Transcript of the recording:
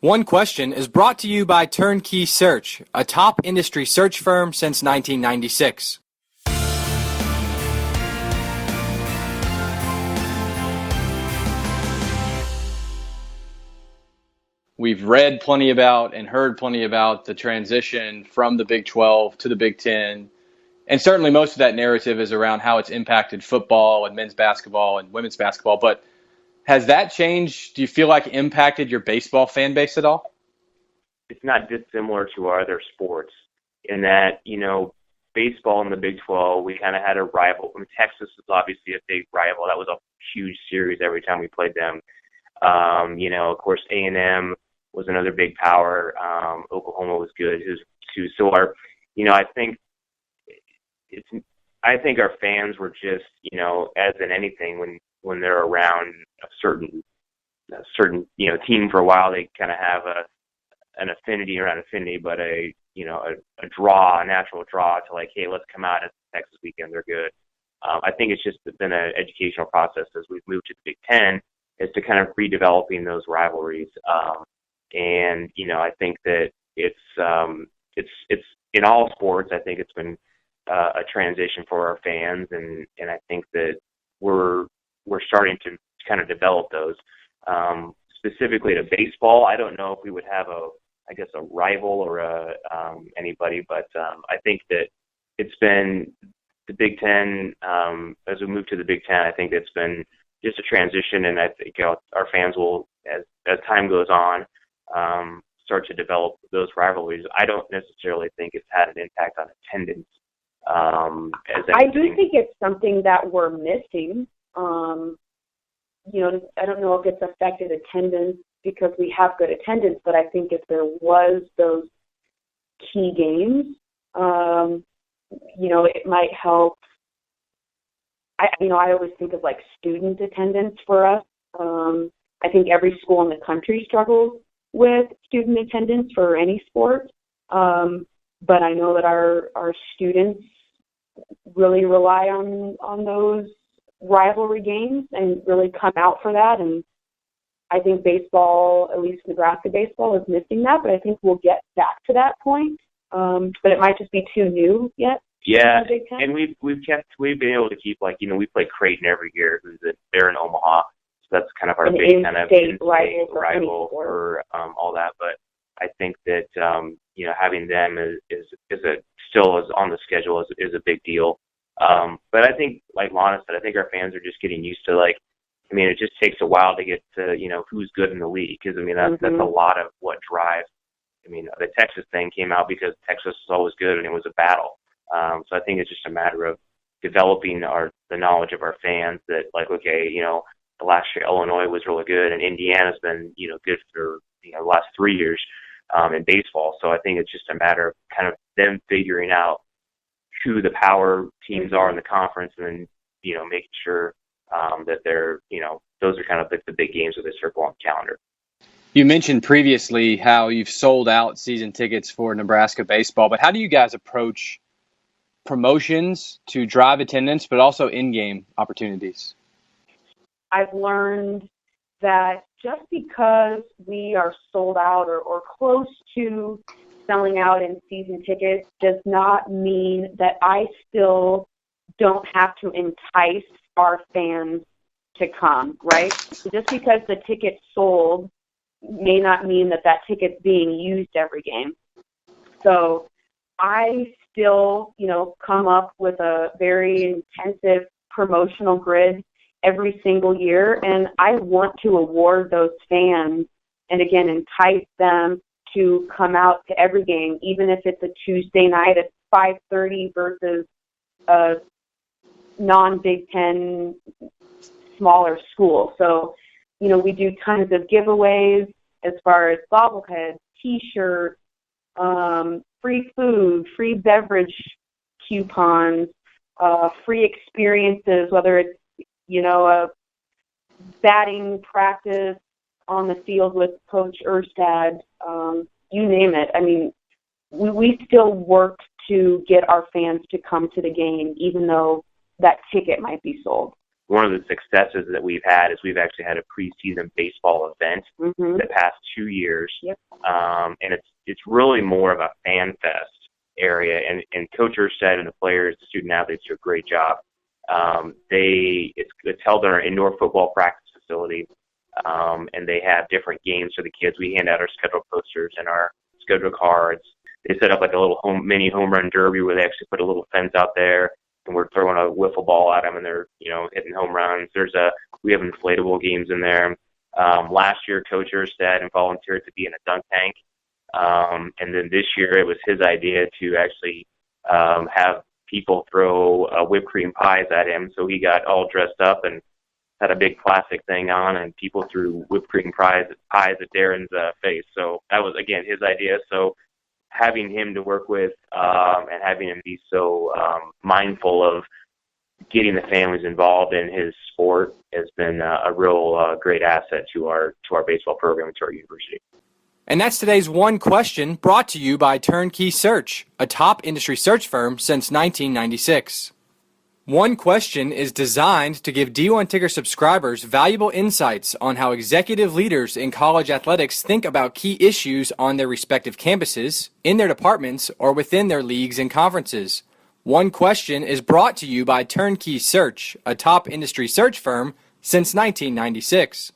One Question is brought to you by Turnkey Search, a top industry search firm since 1996. We've read plenty about and heard plenty about the transition from the Big 12 to the Big 10. And certainly most of that narrative is around how it's impacted football and men's basketball and women's basketball. But has that change, do you feel like, impacted your baseball fan base at all? It's not dissimilar to our other sports in that, baseball in the Big 12, we kind of had a rival. I mean, Texas was obviously a big rival. That was a huge series every time we played them. Of course, A&M was another big power. Oklahoma was good too. So I think our fans were just, as in anything, when they're around a certain team for a while, they kind of have an affinity, but a natural draw to like, hey, let's come out at Texas weekend. They're good. I think it's just been an educational process as we've moved to the Big Ten, is to kind of redeveloping those rivalries. I think that it's in all sports. I think it's been a transition for our fans, and I think that we're starting to kind of develop those. Specifically to baseball, I don't know if we would have a rival or anybody, but I think that it's been the Big Ten. As we move to the Big Ten, I think it's been just a transition, and I think our fans will, as time goes on, start to develop those rivalries. I don't necessarily think it's had an impact on attendance. I do think it's something that we're missing. I don't know if it's affected attendance because we have good attendance, but I think if there was those key games, it might help. I always think of like student attendance for us. I think every school in the country struggles with student attendance for any sport. But I know that our students really rely on those rivalry games and really come out for that. And I think baseball, at least Nebraska baseball, is missing that. But I think we'll get back to that point. But it might just be too new yet. Yeah, and we've been able to keep, we play Creighton every year, they're in Omaha, so that's kind of our big kind of in-state rival for all that. But I think that having them is still on the schedule is a big deal. But I think, like Lanna said, I think our fans are just getting used to it just takes a while to get to who's good in the league, because that's a lot of what drives. The Texas thing came out because Texas was always good and it was a battle. So I think it's just a matter of developing the knowledge of our fans that, the last year Illinois was really good and Indiana's been, good for, the last 3 years in baseball. So I think it's just a matter of kind of them figuring out who the power teams are in the conference and then, making sure that they're, those are kind of the big games that they circle on the calendar. You mentioned previously how you've sold out season tickets for Nebraska baseball, but how do you guys approach promotions to drive attendance, but also in-game opportunities? I've learned that just because we are sold out or close to selling out in season tickets does not mean that I still don't have to entice our fans to come, right? So just because the ticket's sold may not mean that ticket's being used every game. So I still, come up with a very intensive promotional grid every single year, and I want to award those fans and, again, entice them to come out to every game, even if it's a Tuesday night at 5:30 versus a non-Big Ten smaller school. So, we do tons of giveaways as far as bobbleheads, T-shirts, free food, free beverage coupons, free experiences, whether it's, a batting practice on the field with Coach Erstad, you name it. We still work to get our fans to come to the game, even though that ticket might be sold. one of the successes that we've had is we've actually had a preseason baseball event the past 2 years. Yep. And it's really more of a fan fest area. And Coach Erstead and the players, the student athletes do a great job. It's held in our indoor football practice facility. And they have different games for the kids. We hand out our schedule posters and our schedule cards. They set up like a little mini home run derby where they actually put a little fence out there, and we're throwing a wiffle ball at them, and they're hitting home runs. We have inflatable games in there. Last year, Coach Erstead volunteered to be in a dunk tank, and then this year it was his idea to actually have people throw whipped cream pies at him. So he got all dressed up and had a big plastic thing on, and people threw whipped cream pies at Darren's face. So that was, again, his idea. So having him to work with and having him be so mindful of getting the families involved in his sport has been a real great asset to our baseball program and to our university. And that's today's One Question, brought to you by Turnkey Search, a top industry search firm since 1996. One Question is designed to give D1 Ticker subscribers valuable insights on how executive leaders in college athletics think about key issues on their respective campuses, in their departments, or within their leagues and conferences. One Question is brought to you by Turnkey Search, a top industry search firm since 1996.